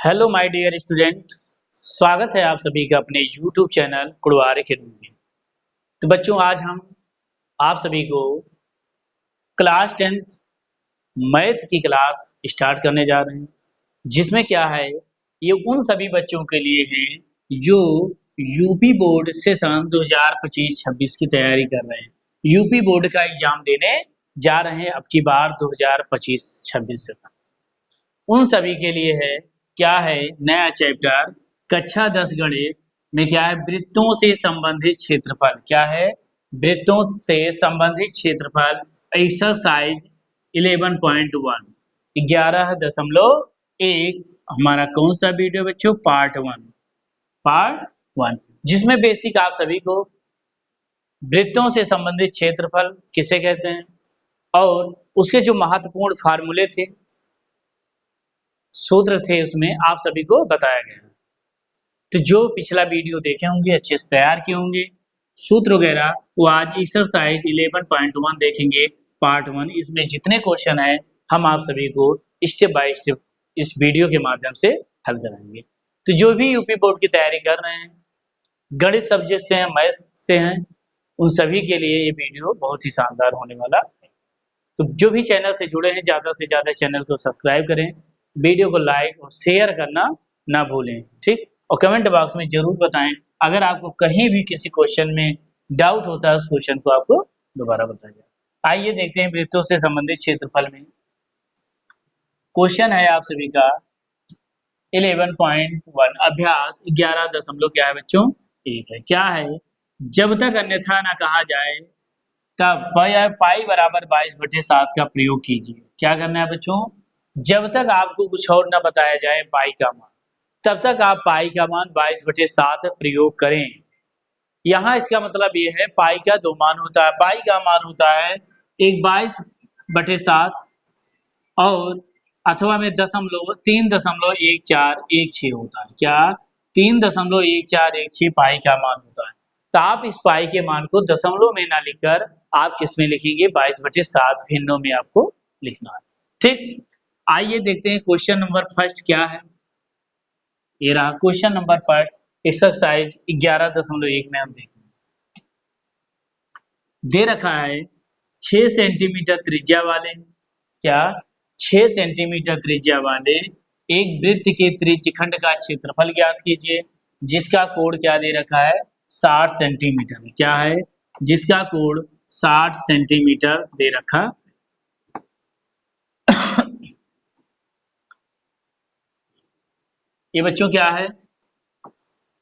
Hello my dear student. स्वागत है आप सभी का अपने यूट्यूब चैनल कुड़वार अकेडमी में। तो बच्चों, आज हम आप सभी को क्लास 10th मैथ की क्लास स्टार्ट करने जा रहे हैं, जिसमें क्या है, ये उन सभी बच्चों के लिए है जो यूपी बोर्ड सेशन 2025-26 की तैयारी कर रहे हैं। यूपी बोर्ड का एग्जाम देने जा रहे हैं अब की बार 2025-26 सेशन। उन सभी के लिए है, क्या है, नया चैप्टर कक्षा 10 गणित में क्या है, वृत्तों से संबंधित क्षेत्रफल। क्या है, वृत्तों से संबंधित क्षेत्रफल एक्सरसाइज 11.1 11.1 हमारा कौन सा वीडियो बच्चों, पार्ट 1 जिसमें बेसिक आप सभी को वृत्तों से संबंधित क्षेत्रफल किसे कहते हैं और उसके जो महत्वपूर्ण फार्मूले थे, सूत्र थे, उसमें आप सभी को बताया गया। तो जो पिछला वीडियो देखे होंगे, अच्छे से तैयार किए होंगे सूत्र वगैरह, वो आज एक्सरसाइज 11.1 देखेंगे पार्ट 1। इसमें जितने क्वेश्चन है हम आप सभी को स्टेप बाय स्टेप इस वीडियो के माध्यम से हल कराएंगे। तो जो भी यूपी बोर्ड की तैयारी कर रहे हैं, गणित सब्जेक्ट से हैं, मैथ से हैं, उन सभी के लिए ये वीडियो बहुत ही शानदार होने वाला है। तो जो भी चैनल से जुड़े हैं, ज़्यादा से ज़्यादा चैनल को सब्सक्राइब करें, वीडियो को लाइक और शेयर करना ना भूलें, ठीक। और कमेंट बॉक्स में जरूर बताएं अगर आपको कहीं भी किसी क्वेश्चन में डाउट होता है, उस क्वेश्चन को आपको दोबारा बताया जाए। आइए देखते हैं वृत्तों से संबंधित क्षेत्रफल में क्वेश्चन है आप सभी का 11.1 अभ्यास 11 दशमलव क्या है बच्चों, 1 है। क्या है, जब तक अन्यथा ना कहा जाए तब पाई बराबर 22/7 का प्रयोग कीजिए। क्या करना है बच्चों, जब तक आपको कुछ और ना बताया जाए पाई का मान, तब तक आप पाई का मान 22/7 प्रयोग करें। यहाँ इसका मतलब ये है, पाई का दो मान होता है। पाई का मान होता है एक 22/7 और अथवा में 3.1416 होता है। क्या, 3.1416 पाई का मान होता है। तो आप इस पाई के मान को दशमलव में ना लिखकर आप किस में लिखेंगे, 22/7 भिन्नों में आपको लिखना है, ठीक। आइए देखते हैं क्वेश्चन नंबर फर्स्ट क्या है। ये रहा क्वेश्चन नंबर फर्स्ट एक्सरसाइज 11.1 में हम देखेंगे। दे रखा है 6 सेंटीमीटर त्रिज्या वाले, क्या, 6 सेंटीमीटर त्रिज्या वाले एक वृत्त के त्रिज्यखंड का क्षेत्रफल ज्ञात कीजिए, जिसका कोण क्या दे रखा है, 60 सेंटीमीटर। क्या है, जिसका कोण 60 सेंटीमीटर दे रखा। ये बच्चों क्या है,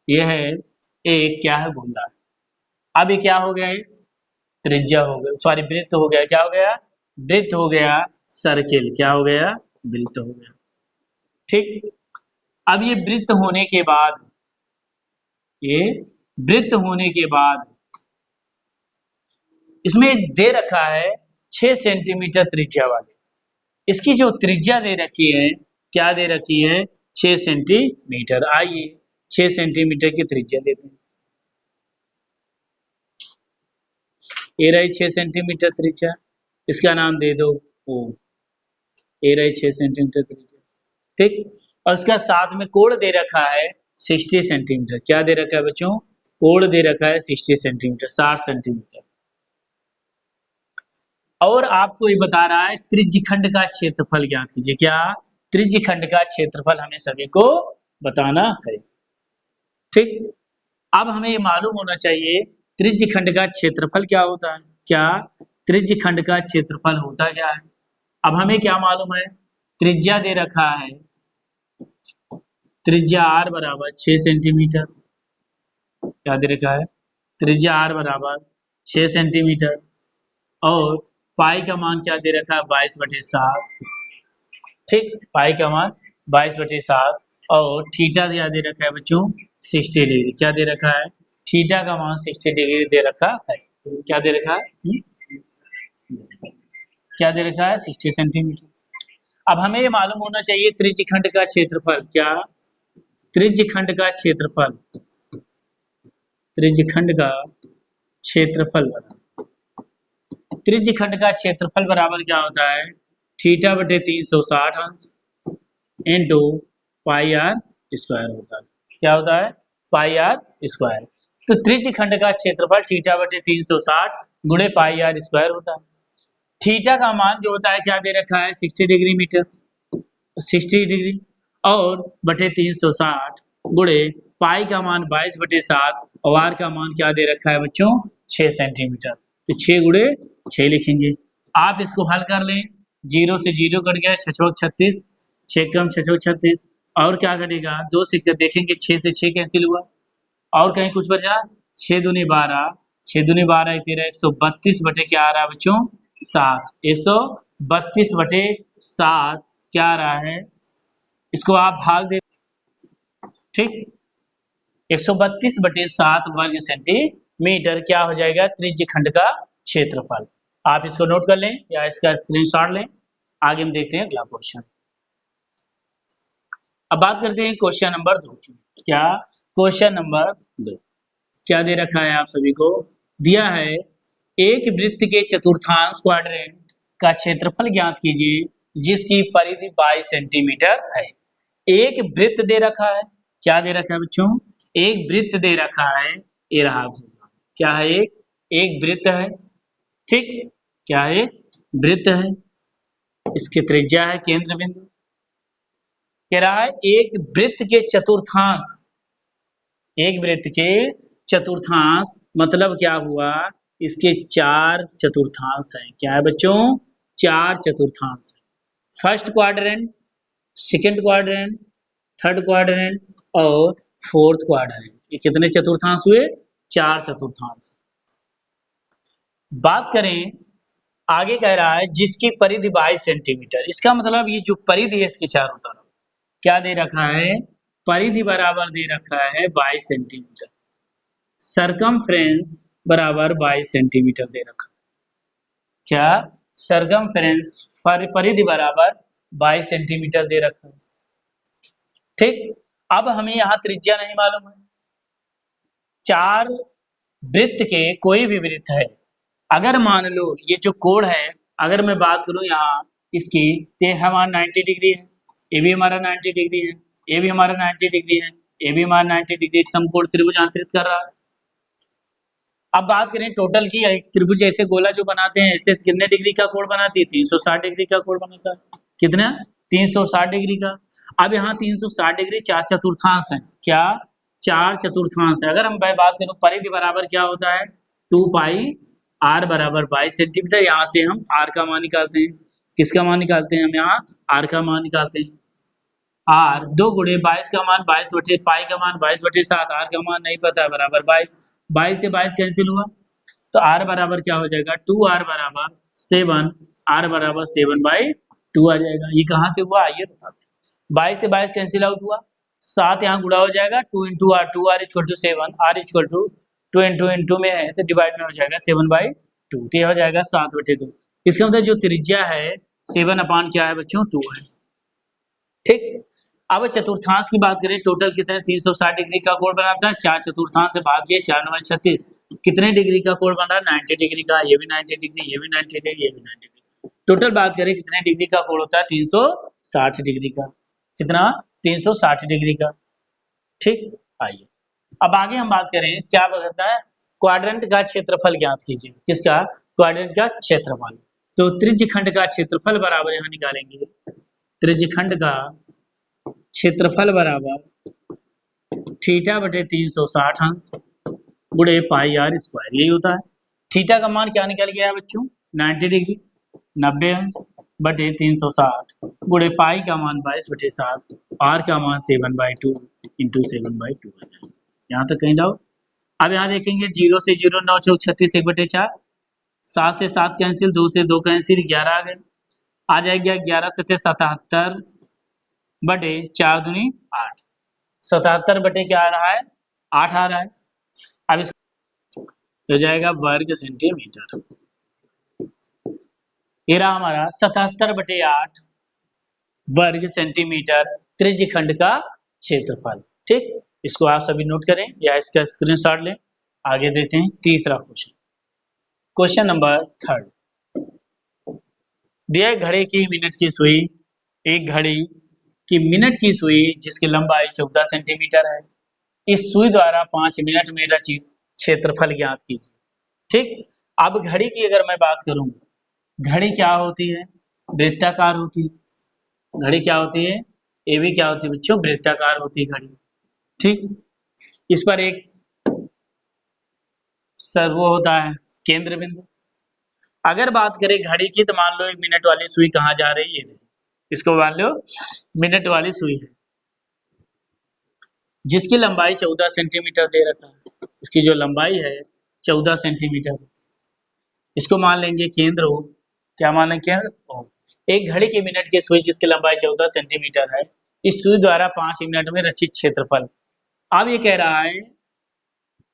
ये है एक क्या है, गोला। अब ये क्या हो गया, है त्रिज्या हो गया, सॉरी वृत्त हो गया। क्या हो गया, वृत्त हो गया, सर्किल क्या हो गया, वृत्त हो गया, ठीक। अब ये वृत्त होने के बाद, ये वृत्त होने के बाद इसमें दे रखा है 6 सेंटीमीटर त्रिज्या वाले। इसकी जो त्रिज्या दे रखी है, क्या दे रखी है, 6 सेंटीमीटर। आइए 6 सेंटीमीटर की त्रिज्या देते हैं। ये रही 6 सेंटीमीटर त्रिज्या, इसका नाम दे दो ओ। ये रही 6 सेंटीमीटर त्रिज्या, ठीक। और उसका साथ में कोण दे रखा है 60 सेंटीमीटर। क्या दे रखा है बच्चों, कोण दे रखा है 60 सेंटीमीटर, 60 सेंटीमीटर। और आपको ये बता रहा है त्रिज्यखंड का क्षेत्रफल ज्ञात कीजिए। क्या, त्रिज्यखंड का क्षेत्रफल हमें सभी को बताना है, ठीक। अब हमें ये मालूम होना चाहिए त्रिज्यखंड का क्षेत्रफल क्या होता है। क्या, त्रिज्यखंड का क्षेत्रफल होता क्या है। अब हमें क्या मालूम है, त्रिज्या दे रखा है, त्रिज्या r बराबर 6 सेंटीमीटर। क्या दे रखा है, त्रिज्या r बराबर 6 सेंटीमीटर और पाई का मान क्या दे रखा है, 22/7, ठीक। पाई का मान 22/7 और थीटा क्या दे रखा है बच्चों, 60 डिग्री। क्या दे रखा है, थीटा का मान 60 डिग्री दे रखा है। क्या दे रखा है, क्या दे रखा है, 60 सेंटीमीटर। अब हमें ये मालूम होना चाहिए त्रिज्यखंड का क्षेत्रफल। क्या, त्रिज्यखंड का क्षेत्रफल, त्रिज्यखंड का क्षेत्रफल, त्रिज्यखंड का क्षेत्रफल बराबर क्या होता है, थीटा बटे 360 अंश इंटू पाई आर स्क्वायर होता है। क्या होता है? पाई आर स्क्वायर। तो त्रिज्य खंड का क्षेत्रफल थीटा बटे 360 गुणे पाई आर स्क्वायर होता है। थीटा का मान जो होता है क्या दे रखा है? 60 डिग्री मीटर, 60 डिग्री, और बटे 360 गुणे पाई का मान 22 बटे 7 और आर का मान क्या दे रखा है बच्चों? 6 सेंटीमीटर। तो 6 गुणे 6 लिखेंगे। आप इसको हल कर लें, 0 से 0 कट गया, 6 36, 6 कम 6 36, और क्या कटेगा? 2 से देखेंगे, 6 से 6 कैंसिल हुआ, और कहीं कुछ बचा? 6 दूनी 12, 6 दूनी 12 13, 132 बटे क्या आ रहा है बच्चों? 7। 132 बटे 7 क्या आ रहा है? इसको आप भाग दे, ठीक, 132 बटे 7 वर्ग सेंटीमीटर क्या हो जाएगा? त्रिज्य खंड का क्षेत्रफल। आप इसको नोट कर लें या इसका स्क्रीनशॉट लें। आगे हम देखते हैं अगला क्वेश्चन। अब बात करते हैं क्वेश्चन नंबर 2 की। क्या? क्वेश्चन नंबर 2 क्या दे रखा है आप सभी को? दिया है एक वृत्त के चतुर्थांश क्वाड्रेंट का क्षेत्रफल ज्ञात कीजिए जिसकी परिधि 22 सेंटीमीटर है। एक वृत्त दे रखा है। क्या दे रखा है बच्चों? एक वृत्त दे रखा है। ये रहा, क्या है? एक वृत्त है, ठीक। क्या है? वृत्त है, इसकी त्रिज्या है केंद्र बिंदु। कह रहा है एक वृत्त के चतुर्थांश, एक वृत्त के चतुर्थांश मतलब क्या हुआ? इसके 4 चतुर्थांश हैं। क्या है बच्चों? 4 चतुर्थांश है। First quadrant, second quadrant, third quadrant और फोर्थ क्वाड्रेंट। ये कितने चतुर्थांश हुए? 4 चतुर्थांश। बात करें, आगे कह रहा है जिसकी परिधि 22 सेंटीमीटर। इसका मतलब ये जो परिधि है इसके चारों तरफ क्या दे रखा है? परिधि बराबर दे रखा है 22 सेंटीमीटर। सरकमफ्रेंस बराबर 22 सेंटीमीटर दे रखा है। क्या? सरकमफ्रेंस परिधि बराबर 22 सेंटीमीटर दे रखा है, ठीक। अब हमें यहाँ त्रिज्या नहीं मालूम है। 4 वृत्त के कोई भी वृत्त है, अगर मान लो ये जो कोण है, अगर मैं बात करूं यहाँ इसकी, ये हमारा 90 डिग्री है, ये भी हमारा 90 डिग्री है, ये भी हमारा 90 डिग्री है, ये भी हमारा 90 डिग्री, समकोण त्रिभुज अंतरित कर रहा है। अब बात करें टोटल की, एक त्रिभुज ऐसे गोला जो बनाते हैं ऐसे कितने डिग्री का कोण बनाती है? 360 डिग्री का कोण बनाता है। कितना? 360 डिग्री का। अब यहाँ 360 डिग्री 4 चतुर्थांश है। क्या? 4 चतुर्थांश है। अगर हम बात करें परिधि बराबर क्या होता है? 2 पाई आर बराबर 22 सेंटीमीटर। यहाँ से हम आर का मान निकालते हैं। किसका मान निकालते हैं? हम यहाँ आर का मान निकालते हैं। आर 2 गुणे 22 का मान 22 बटे पाई का मान 22 बटे 7, आर का मान नहीं पता है, बराबर 22। 22 से 22 कैंसिल हुआ, तो आर बराबर क्या हो जाएगा? 2r बराबर 7, आर बराबर 7/2 आ जाएगा। ये कहाँ से हुआ आइए बताते हैं। 22 से 22 कैंसिल आउट हुआ, 7 यहाँ गुणा हो जाएगा, 2 × r, 2r = 7, r = 2 × में है तो डिवाइड में हो जाएगा 7/2, तो हो जाएगा 7/2। इसका मतलब जो त्रिज्या है 7 क्या है बच्चों? 2 है, ठीक। अब चतुर्थांश की बात करें, टोटल कितने? 360 डिग्री का कोण बनाता है। 4 चतुर्थांश से भागिए 4 9 36, कितने डिग्री का कोण बन रहा है? 90 डिग्री का। ये भी 90 डिग्री, ये भी 90 डिग्री, ये भी 90 डिग्री। टोटल बात करें कितने डिग्री का कोण होता है? 360 डिग्री का। कितना? 360 डिग्री का, ठीक। आइए अब आगे हम बात करें, क्या बताता है? क्वाड्रेंट का क्षेत्रफल ज्ञात कीजिए। किसका? क्वाड्रेंट का क्षेत्रफल। तो त्रिज्य खंड का क्षेत्रफल बराबर यहाँ निकालेंगे, त्रिज्य खंड का क्षेत्रफल बराबर थीटा बटे 360 अंश गुणे पाई आर स्क्वायर, यही होता है। थीटा का मान क्या निकल गया है बच्चों? 90 डिग्री, 90 अंश बटे 360 गुणे पाई का मान 22 बटे 7, आर का मान 7/2 × 7/2 आ जाएगा। यहाँ तक कहीं डाउट? अब यहाँ देखेंगे 0 से 0, 9 × 36, 1/4, 7 से 7 कैंसिल, 2 से 2 कैंसिल, 11 आ गए। आ जाएगा 11 × 7 = 77 बटे 4 दूनी 8, 77 बटे क्या आ रहा है? 8 आ रहा है। अब इसको हो जाएगा वर्ग सेंटीमीटर। ये रहा हमारा 77 बटे 8 वर्ग सेंटीमीटर त्रिज्य खंड का क्षेत्रफल, ठीक। इसको आप सभी नोट करें या इसका स्क्रीनशॉट लें। आगे देखते हैं तीसरा क्वेश्चन। क्वेश्चन नंबर 3 दिया घड़ी की मिनट की सुई, एक घड़ी कि मिनट की सुई जिसकी लंबाई 14 सेंटीमीटर है, इस सुई द्वारा 5 मिनट में रचित क्षेत्रफल ज्ञात कीजिए। ठीक, अब घड़ी की अगर मैं बात करूं, घड़ी क्या होती है? वृत्ताकार होती है। घड़ी क्या होती है? ये भी क्या होती है बच्चों? वृत्ताकार होती है घड़ी। ठीक, इस पर एक सर्वो होता है, केंद्र बिंदु। अगर बात करें घड़ी की तो मान लो एक मिनट वाली सुई कहाँ जा रही है? इसको मान लो मिनट वाली सुई है, जिसकी लंबाई 14 सेंटीमीटर दे रखा है। इसकी जो लंबाई है 14 सेंटीमीटर, इसको मान लेंगे केंद्र हो। क्या मान लेंगे? केंद्र हो। एक घड़ी की मिनट की सुई जिसकी लंबाई 14 सेंटीमीटर है, इस सुई द्वारा 5 मिनट में रचित क्षेत्रफल। अब ये कह रहा है,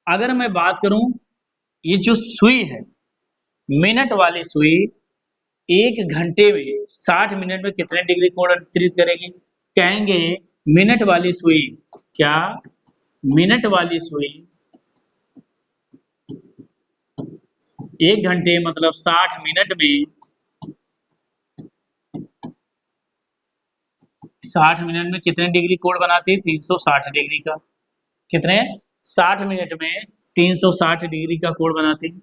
अगर मैं बात करूं, ये जो सुई है, मिनट वाली सुई एक घंटे में 60 मिनट में कितने डिग्री कोण अंतरित करेगी? कहेंगे मिनट वाली सुई, क्या मिनट वाली सुई एक घंटे मतलब 60 मिनट में 60 मिनट में कितने डिग्री कोण बनाती है? 360 डिग्री का। कितने? 60 मिनट में 360 डिग्री का कोण बनाती है।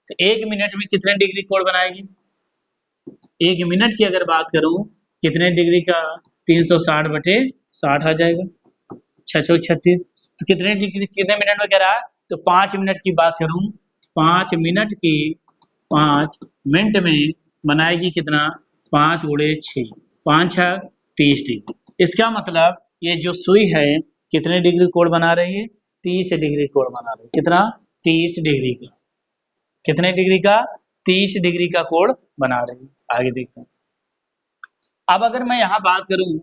तो एक मिनट में कितने डिग्री कोण बनाएगी? एक मिनट की अगर बात करूं, कितने डिग्री का? 360 बटे 60 आ जाएगा, 6 36। तो कितने डिग्री, कितने मिनट में कह रहा है? तो 5 मिनट की बात करूं, 5 मिनट की 5 मिनट में बनाएगी कितना? 5 गुणे 6, 5 6 30 डिग्री। इसका मतलब ये जो सुई है कितने डिग्री कोण बना रही है? 30 डिग्री कोण बना रही है। कितना? 30 डिग्री का। कितने डिग्री का? 30 डिग्री का कोण बना रही है। आगे देखते हैं। अब अगर मैं यहाँ बात करूं,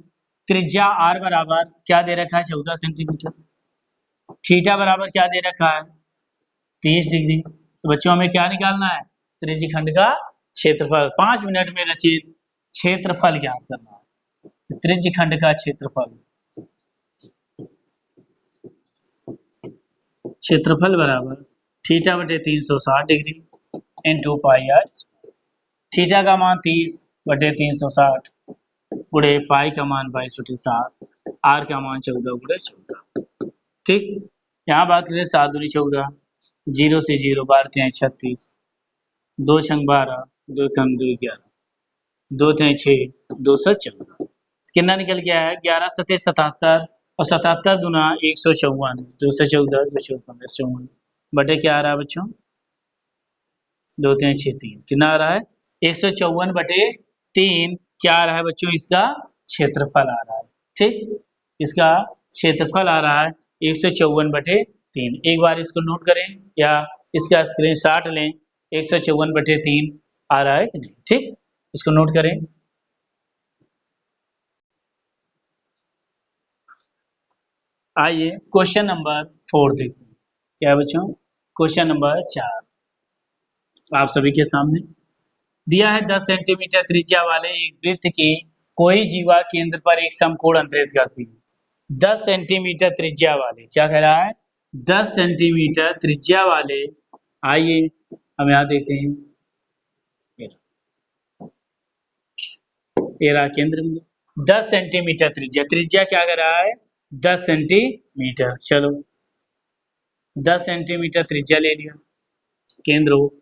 त्रिज्या r बराबर क्या दे रखा है? 14 सेंटीमीटर। थीटा बराबर क्या दे रखा है? 30 डिग्री। तो बच्चों हमें क्या निकालना है? त्रिज्यखंड का क्षेत्रफल। 5 मिनट में रचित क्षेत्रफल ज्ञात करना है। त्रिज्यखंड का क्षेत्रफल, क्षेत्रफल बराबर थीटा बटे 360 degree into pi r. Theta का मान 30 बटे 360 गुणे पाई का मान 22 बटे 7, आर का मान 14 गुणे 14। ठीक, यहाँ बात करें 7 दूनी 14, 0 से 0 12 तिहाई 36, 2 छंग 12, 2 कम 2 11, 2 तिहाई 6, 2 से 14। कितना निकल गया है? 11 सतह 77 और 77 दुना 154, 2 से 14, 2 चौक 15 54 बटे क्या आ रहा है बच्चों? 2 तिहाई 6 3। कितना आ रहा है? 154 बटे 3 क्या आ रहा है बच्चों? इसका क्षेत्रफल आ रहा है। ठीक, इसका क्षेत्रफल आ रहा है 154 बटे 3। एक बार इसको नोट करें या इसका स्क्रीनशॉट लें। 154 बटे 3 आ रहा है कि नहीं? ठीक, इसको नोट करें। आइए क्वेश्चन नंबर 4 देखते हैं। क्या है बच्चों? क्वेश्चन नंबर 4 आप सभी के सामने दिया है। 10 सेंटीमीटर त्रिज्या वाले एक वृत्त की कोई जीवा केंद्र पर एक समकोण अंतरित करती है। 10 सेंटीमीटर त्रिज्या वाले, क्या कह रहा है? 10 सेंटीमीटर त्रिज्या वाले, आइए हम यहाँ देखते हैं। ये रहा केंद्र बिंदु। 10 सेंटीमीटर त्रिज्या, त्रिज्या क्या कर रहा है? 10 सेंटीमीटर। चलो 10 सेंटीमीटर त्रिज्या ले लिया, केंद्र हो।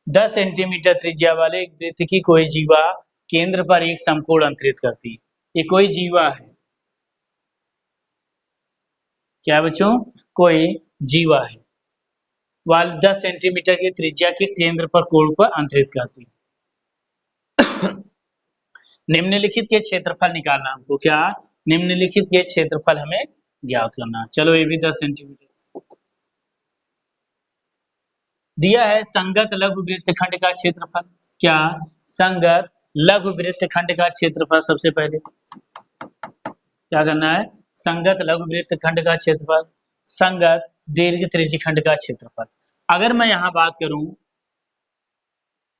10 सेंटीमीटर त्रिज्या वाले एक वृत्त की कोई जीवा केंद्र पर एक समकोण अंतरित करती है। ये कोई जीवा है। क्या बच्चों? कोई जीवा है, वाल 10 सेंटीमीटर की त्रिज्या के केंद्र पर कोण पर अंतरित करती है। निम्नलिखित के क्षेत्रफल निकालना हमको। क्या? निम्नलिखित के क्षेत्रफल हमें ज्ञात करना। चलो ये भी 10 सेंटीमीटर दिया है। संगत लघु वृत्तखंड का क्षेत्रफल। क्या? संगत लघु वृत्तखंड का क्षेत्रफल। सबसे पहले क्या करना है? संगत लघु वृत्तखंड का क्षेत्रफल, संगत दीर्घ त्रिज्यखंड का क्षेत्रफल। अगर मैं यहाँ बात करूं,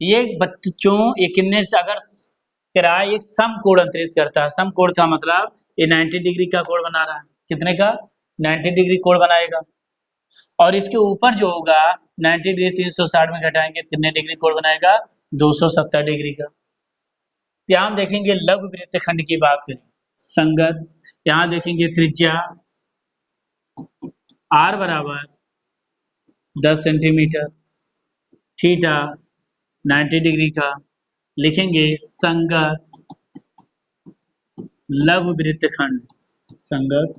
ये बच्चों ये कितने से अगर किराया एक समकोण अंतरित करता है। समकोण का मतलब ये 90 डिग्री का कोण बना रहा है। कितने का? 90 डिग्री कोण बनाएगा। और इसके ऊपर जो होगा 90 डिग्री 360 में घटाएंगे तो कितने डिग्री कोण बनाएगा? 270 डिग्री का। ध्यान देखेंगे लघु वृत्तखंड की बात करें संगत, यहाँ देखेंगे त्रिज्या r बराबर 10 सेंटीमीटर, थीटा 90 डिग्री का, लिखेंगे संगत लघु वृत्तखंड, संगत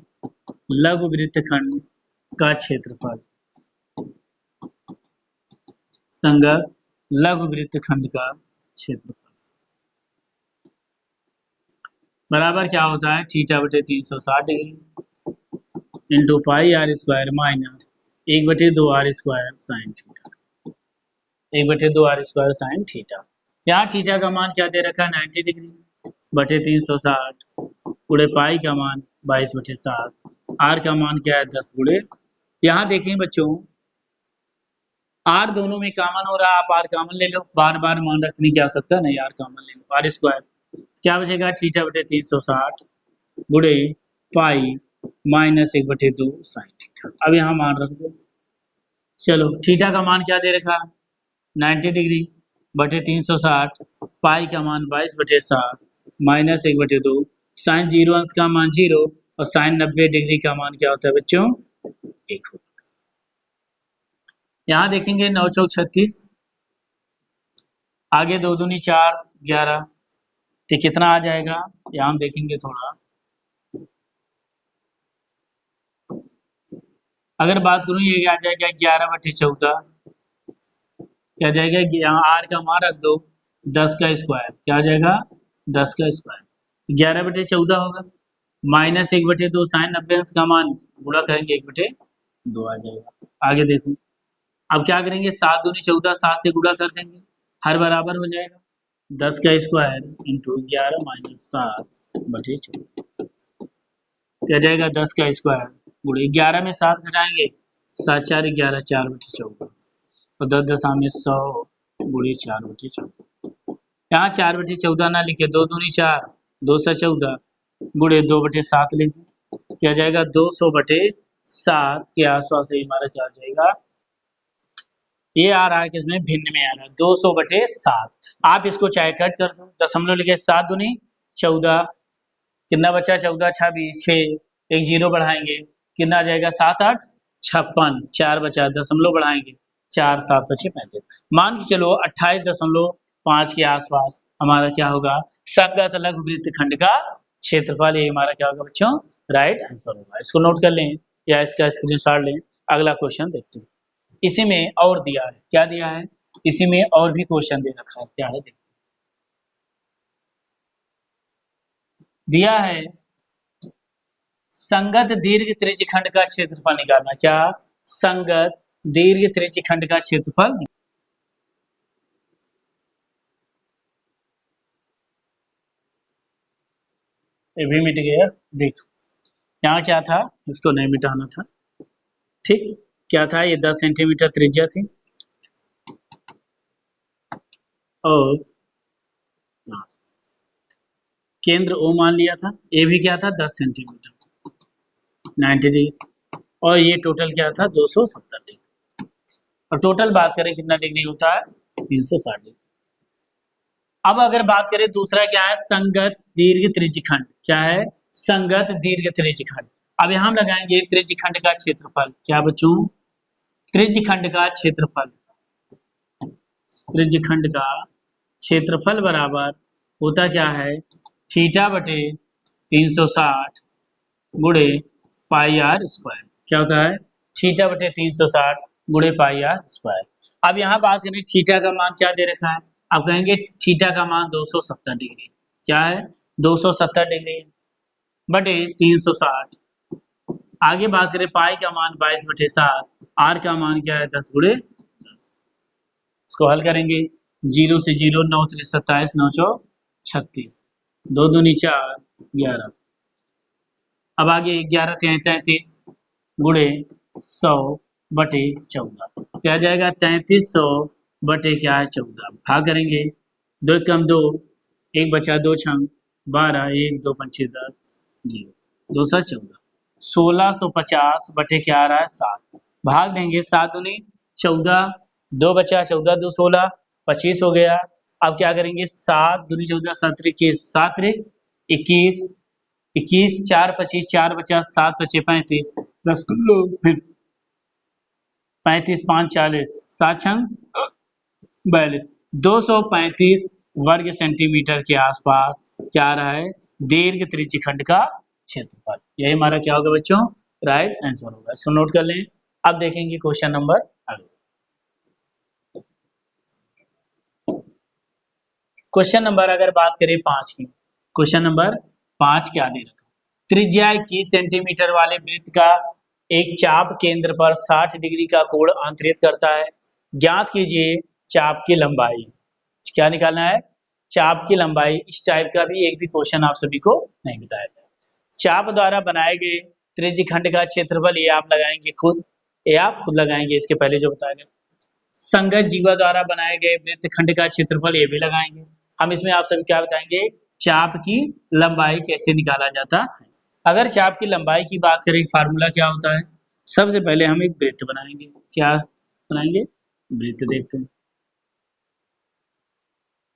लघु वृत्तखंड का क्षेत्रफल, संगत लघु वृत्तखंड का क्षेत्रफल बराबर क्या होता है, थीटा बटे 360 degree into pi r square minus 1/2 r square sine theta, 1/2 r square sine theta. यहाँ थीटा का मान क्या दे रखा है, 90 डिग्री बटे 360 गुणे पाई का मान 22/7, आर का मान क्या है 10 गुणे, यहाँ देखें बच्चों आर दोनों में कॉमन हो रहा है, आप आर कॉमन ले लो, बार बार मान रखने की आवश्यकता नहीं, आर कॉमन ले लो, आर स्क्वायर क्या बचेगा, थीटा बटे 360 गुणे पाई माइनस 1/2 साइन थीटा। अब यहाँ मान रख दो, चलो थीटा का मान क्या दे रखा 90 डिग्री बटे 360, पाई का मान 22/7 माइनस 1/2, साइन जीरो अंश का मान 0 और साइन 90 डिग्री का मान क्या होता है बच्चों 1 होता है। यहाँ देखेंगे 9 चौक 36, आगे 2 दूनी 4 11, तो कितना आ जाएगा, यहाँ हम देखेंगे थोड़ा, अगर बात करूँ ये आ जाएगा 11/14, क्या जाएगा, यहाँ आर का मान रख दो 10 का स्क्वायर, क्या आ जाएगा 10 का स्क्वायर, 11/14 होगा, माइनस 1/2 साइन 90 अंश का मान गुणा करेंगे 1/2 आ जाएगा। आगे देखो अब क्या करेंगे, 7 दूनी 14, 7 से गुणा कर देंगे, हर बराबर हो जाएगा, 10 का स्क्वायर इंटू 11 माइनस 7/14 क्या जाएगा 10 का स्क्वायर गुणे 11 में 7 घटाएंगे, 7 4 11 4/14 और 10 दशा में 100 गुणे 4/14, यहाँ 4/14 ना लिखे, 2 दूनी 4 2 से 14 गुणे 2/7 लिख दो, क्या जाएगा 200/7 के आसपास ही हमारा क्या जाएगा, ये आ रहा है किसमें भिन्न में आ रहा है 200/7, आप इसको चाहे कट कर दो, दशमलव लिखे 7 दूनी 14, कितना बचा 14 6 20 6, एक जीरो बढ़ाएंगे कितना आ जाएगा 7 8 56, 4 बचा दशमलव बढ़ाएंगे 4 7 5 35, मान के चलो 28.5 के आसपास हमारा क्या होगा संगत लघु वृत्तखंड का क्षेत्रफल, ये हमारा क्या होगा बच्चों राइट आंसर होगा। इसको नोट कर लें या इसका स्क्रीनशॉट लें, अगला क्वेश्चन देखते हैं। इसी में और दिया है, क्या दिया है, इसी में और भी क्वेश्चन दे रखा है, क्या है देखिए, दिया है संगत दीर्घ त्रिज्यखंड का क्षेत्रफल निकालना, क्या संगत दीर्घ त्रिज्यखंड का क्षेत्रफल, ये भी मिट गया, देखो यहाँ क्या था, इसको नहीं मिटाना था, ठीक, क्या था ये 10 सेंटीमीटर त्रिज्या थी और केंद्र ओ मान लिया था, ए भी क्या था 10 सेंटीमीटर 90 डिग्री और ये टोटल क्या था 270 डिग्री, और टोटल बात करें कितना डिग्री होता है 360 डिग्री। अब अगर बात करें दूसरा क्या है संगत दीर्घ त्रिज्यखंड, क्या है संगत दीर्घ त्रिज्यखंड, अब यहां हम लगाएंगे त्रिज्यखंड का क्षेत्रफल, क्या बच्चों त्रिज्यखंड का क्षेत्रफल, त्रिज्यखंड का क्षेत्रफल बराबर होता क्या है थीटा बटे 360 गुणे पाई आर स्क्वायर, क्या होता है थीटा बटे 360 गुणे पाई आर स्क्वायर। अब यहाँ बात करें थीटा का मान क्या दे रखा है, आप कहेंगे थीटा का मान 270 डिग्री, क्या है 270 डिग्री बटे 360, आगे बात करें पाई का मान 22/7, आर का मान क्या है 10 गुणे 10, इसको हल करेंगे 0 से 0 9 3 27 9 चौक 36, 2 दूनी 4 11, अब आगे 11 33 गुणे 100/14, क्या जाएगा 3300 बटे क्या है 14, भाग करेंगे 2 कम 2 1 बचा 2 छंग 12 1 2 पंचे 10 0 2 सा 14, 1650 बटे क्या आ रहा है 7, भाग देंगे 7 दूनी 14 2 बचा 14 2 16 25 हो गया, अब क्या करेंगे 7 दूनी 14 7 21 7 21 21 4 25 4 50 7 25 35 10 लोग फिर 35 5 40 7 छंग 42 235 वर्ग सेंटीमीटर के आसपास क्या आ रहा है दीर्घ त्रिज्यखंड का क्षेत्रफल। यही हमारा क्या होगा बच्चों राइट आंसर होगा। इसको नोट कर लें। अब देखेंगे क्वेश्चन नंबर अगला। क्वेश्चन नंबर अगर बात करें 5 की, क्वेश्चन नंबर 5 क्या दे रखा त्रिज्या 21 सेंटीमीटर वाले वृत्त का एक चाप केंद्र पर 60 डिग्री का कोण अंतरित करता है। ज्ञात कीजिए चाप की लंबाई। क्या निकालना है चाप की लंबाई। इस टाइप का भी एक भी क्वेश्चन आप सभी को नहीं बताया गया। चाप द्वारा बनाए गए त्रिज्यखंड का क्षेत्रफल ये आप लगाएंगे खुद, ये आप खुद लगाएंगे इसके पहले जो बताया गया। संगत जीवा द्वारा बनाए गए वृत्तखंड का क्षेत्रफल ये भी लगाएंगे। हम इसमें आप सभी क्या बताएंगे चाप की लंबाई कैसे निकाला जाता है। अगर चाप की लंबाई की बात करें फार्मूला क्या होता है, सबसे पहले हम एक वृत्त बनाएंगे। क्या बनाएंगे वृत्त देखते हैं।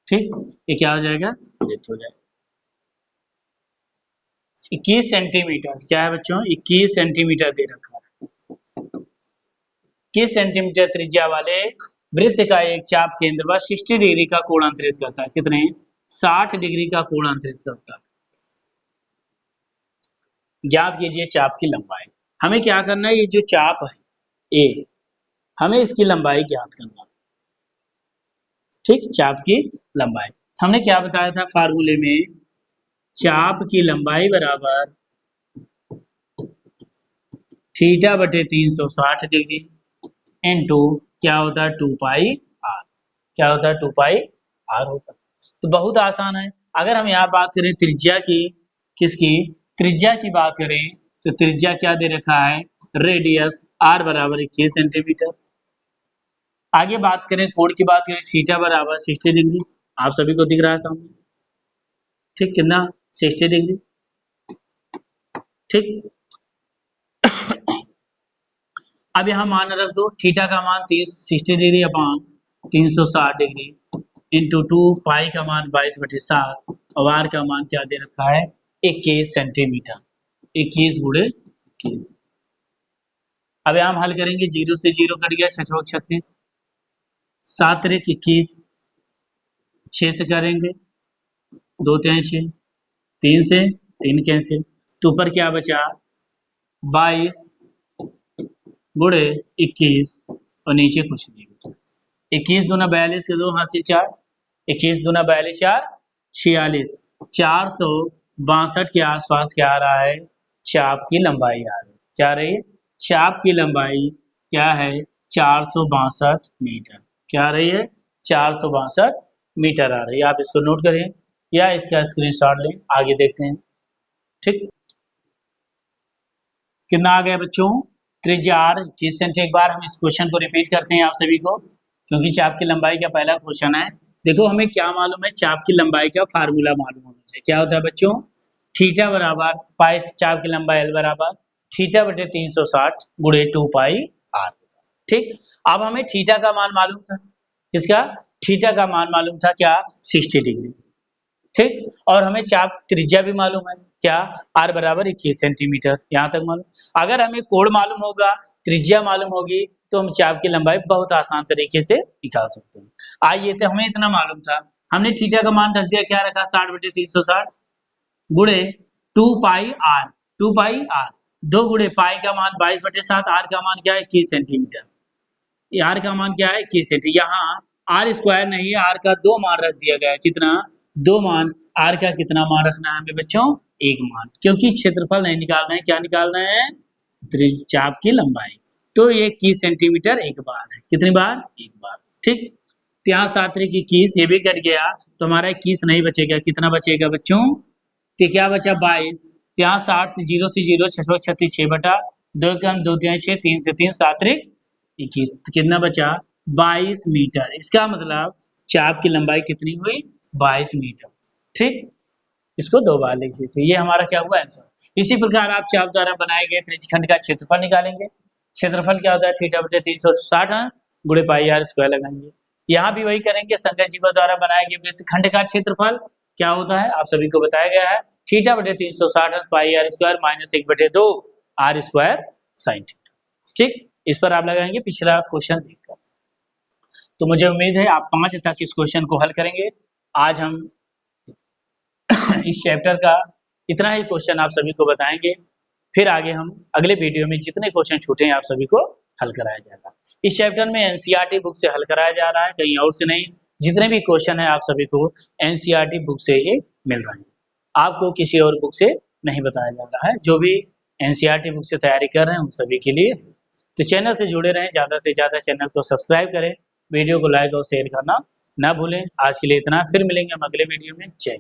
ठीक ये क्या हो जाएगा वृत्त हो जाएगा। 21 सेंटीमीटर क्या है बच्चों 21 सेंटीमीटर दे रखा है। 21 सेंटीमीटर त्रिज्या वाले वृत्त का एक चाप केंद्र पर 60 डिग्री का कोण अंतरित करता है। कितने 60 डिग्री का कोण अंतरित करता है। ज्ञात कीजिए चाप की लंबाई। हमें क्या करना है ये जो चाप है ए हमें इसकी लंबाई ज्ञात करना है। ठीक चाप की लंबाई हमने क्या बताया था फार्मूले में चाप की लंबाई बराबर थीटा बटे 360 डिग्री इनटू क्या होता है 2 पाई आर। क्या होता है 2 पाई आर होता है। तो बहुत आसान है। अगर हम यहाँ बात करें त्रिज्या की, किसकी त्रिज्या की बात करें तो त्रिज्या क्या दे रखा है रेडियस आर बराबर 21 सेंटीमीटर। आगे बात करें कोण की बात करें थीटा बराबर 60 डिग्री। आप सभी को दिख रहा है सामने। ठीक कितना 60 डिग्री। ठीक अब यहाँ मान रख दो थीटा का मान 60 डिग्री अपान 360 डिग्री इंटू 2 पाई का मान 22/7 और आर का मान क्या दे रखा है 21 सेंटीमीटर। 21 गुणे 21। अब यहाँ हम हल करेंगे 0 से 0 कट गया 6 36 7 त्रिक 21 6 से करेंगे 2 3 6 3 से 3 कैंसिल तो ऊपर क्या बचा 22 गुणे 21 और नीचे कुछ नहीं बचा। 21 दूना 42 के 2 हासिल 4 21 दूना 42 4 46 462 के आसपास क्या आ रहा है चाप की लंबाई आ रही है। क्या रही है चाप की लंबाई क्या है 462 मीटर। क्या आ रही है 462 मीटर आ रही है। आप इसको नोट करें या इसका स्क्रीनशॉट लें आगे देखते हैं। ठीक कितना आ गया बच्चों त्रिज्या आर 21 सेंटी। एक बार हम इस क्वेश्चन को रिपीट करते हैं आप सभी को क्योंकि चाप की लंबाई का पहला क्वेश्चन है। देखो हमें क्या मालूम है चाप की लंबाई का फार्मूला मालूम होना चाहिए। क्या होता है बच्चों थीटा बराबर पाई चाप की लंबाई एल बराबर थीटा बटे 360 गुणे 2 पाई आर। ठीक अब हमें थीटा का मान मालूम था। किसका थीटा का मान मालूम था क्या 60 डिग्री। ठीक और हमें चाप त्रिज्या भी मालूम है क्या आर बराबर 21 सेंटीमीटर। यहाँ तक मालूम। अगर हमें कोण मालूम होगा त्रिज्या मालूम होगी तो हम चाप की लंबाई बहुत आसान तरीके से निकाल सकते हैं। आइए तो हमें इतना मालूम था हमने थीटा का मान रख दिया क्या रखा 60/360 गुणे 2 पाई आर 2 पाई आर 2 गुणे पाई का मान 22/7 आर का मान क्या है 21 सेंटीमीटर। आर का मान क्या है 21 सेंटीमीटर। यहाँ आर स्क्वायर नहीं है आर का 2 मान रख दिया गया है। कितना 2 मान आर का कितना मान रखना है हमें बच्चों 1 मान क्योंकि क्षेत्रफल नहीं निकालना है। क्या निकालना है चाप की लंबाई। तो ये 21 सेंटीमीटर एक बार है। कितनी बार एक बार। ठीक यहाँ 7 की 21 ये भी कट गया तो हमारा 21 नहीं बचेगा। कितना बचेगा बच्चों तो क्या बचा 22। यहाँ 60 से 0 से 0 6 36 6 बटा 2 कम 2 3 6 3 से 3 7 21 तो कितना बचा 22 मीटर। इसका मतलब चाप की लंबाई कितनी हुई 22 मीटर। ठीक इसको 2 बार लिख लीजिए। ये हमारा क्या हुआ आंसर। इसी प्रकार आप चाप द्वारा बनाए गए त्रिज्यखंड का क्षेत्रफल निकालेंगे। क्षेत्रफल क्या होता है थीटा बटे 360 गुणे पाई आर स्क्वायर लगाएंगे। यहाँ भी वही करेंगे संगत जीवा द्वारा बनाए गए वृत्तखंड का क्षेत्रफल क्या होता है आप सभी को बताया गया है थीटा बटे 360 pi r square minus 1/2 r square sine theta. ठीक, इस पर आप लगाएंगे पिछला क्वेश्चन देखकर। तो मुझे उम्मीद है आप 5 तक इस क्वेश्चन को हल करेंगे। आज हम इस चैप्टर का इतना ही क्वेश्चन आप सभी को बताएंगे, फिर आगे हम अगले वीडियो में जितने क्वेश्चन छूटे हैं आप सभी को हल कराया जाएगा। इस चैप्टर में एनसीईआरटी बुक से हल कराया जा रहा है, कहीं और से नहीं। जितने भी क्वेश्चन है आप सभी को एनसीईआरटी बुक से ही मिल रहे हैं, आपको किसी और बुक से नहीं बताया जा रहा है। जो भी एनसीईआरटी बुक से तैयारी कर रहे हैं उन सभी के लिए। तो चैनल से जुड़े रहें, ज़्यादा से ज़्यादा चैनल को सब्सक्राइब करें, वीडियो को लाइक और शेयर करना ना भूलें। आज के लिए इतना, फिर मिलेंगे हम अगले वीडियो में। जय।